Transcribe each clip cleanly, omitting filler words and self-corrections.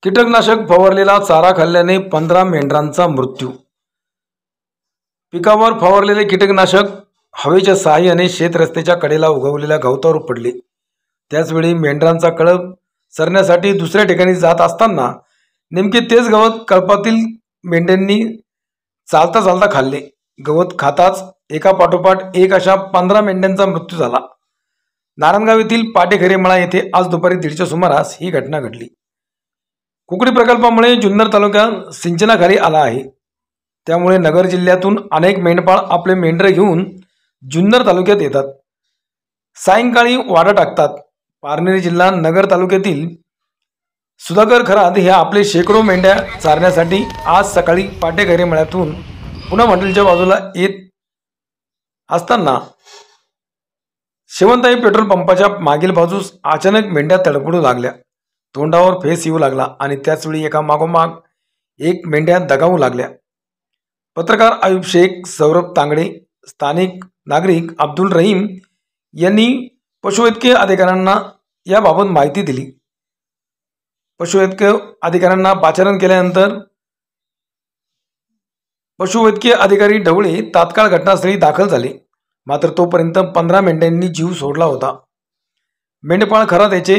कीटकनाशक फवारलेला चारा खाल्ल्याने 15 मेंढरांचा मृत्यू। पिकावर फवारलेले कीटकनाशक हवेच्या साहाय्याने शेत रस्त्याच्या कडेला उगवलेल्या गवतावर पडले। त्याचवेळी मेंढरांचा कळप सरण्यासाठी दुसऱ्या ठिकाणी जात असताना नेमके तेच गवत कळपातील मेंढ्यांनी चालता चालता खाल्ले। गवत खाताच एका पाठोपाठ एक अशा 15 मेंढ्यांचा मृत्यू झाला। नारायणगाव येथील पाटेखरेमळा येथे आज दुपारी 1:30च्या सुमारास ही घटना घडली। कुकडी प्रकल्पामुळे जुन्नर तालुका सिंचनाखाली आला आहे। त्यामुळे नगर जिल्ह्यातून अनेक मेंढपाळ आपले मेंढरे घेऊन जुन्नर तालुक्यात येतात, सायंकाळी वाडा टाकतात। पारनेर जिल्हा नगर तालुक्यातील सुधाकर खरात हे आपले शेकडो मेंढ्या चारण्यासाठी आज सकाळी पाटेखरेमळ्यातून पुन्हा हॉटेलच्या बाजूला येत असताना शेवंताई पेट्रोल पंपाच्या मागील बाजूस अचानक मेंढ्या तडफडू लागल्या, तोंडावर फेस येऊ लागला आणि त्याचवेळी एका मागोमाग एक मेंढ्या दगावू लागल्या। पत्रकार आयुब शेख, सौरभ तांगडे, स्थानिक नागरिक अब्दुल रहीम यांनी पशुवैद्यकीय अधिकाऱ्यांना याबाबत माहिती दिली। पशुवैद्यकीय अधिकाऱ्यांना पाचारण केल्यानंतर पशुवैद्यकीय अधिकारी ढवळे तात्काळ घटनास्थळी दाखल झाले, मात्र तोपर्यंत 15 मेंढ्यांनी जीव सोडला होता। मेंढपाळ खरात याचे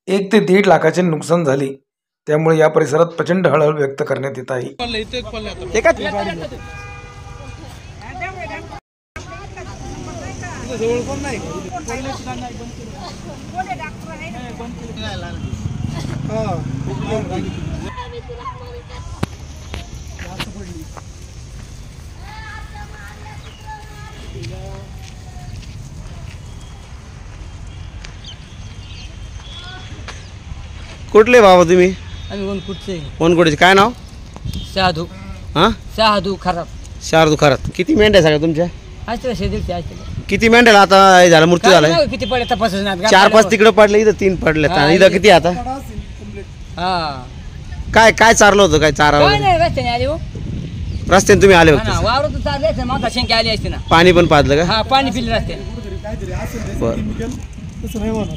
1 ते 1.5 लाखाचे नुकसान झाले। त्यामुळे या परिसरात प्रचंड हळहळ व्यक्त करण्यात येत आहे। कुठले बाबा तुम्ही? आम्ही वनकुटचे। वनकुटचे काय नाव? साधू। हां, साधू खरात। शारदू खरात। किती मेंढ्या सगळ्या तुमच्या? असते शेदीचे असते। किती मेंढ्याला आता हे झालं, मृत्यू झालाय? किती पडले तपासच नाही। 4-5 तिकडे पडले, इथं 3 पडले आणि इथं किती आता? हां, काय काय चारलं होतं? काय चारा काय नाही, रस्त्याने आले हो। रस्त्याने तुम्ही आले ना होते? वावरात चालले असते, माता शेंकी आली असते ना। पाणी पण पाजलं का? हा, पाणी पिले रस्त्याने। बरं,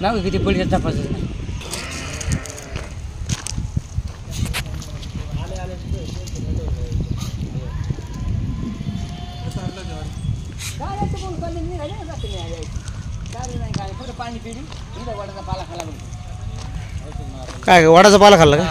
ना किती पडले तपासच नाही। काय वडाचा पाला खाल्ला का?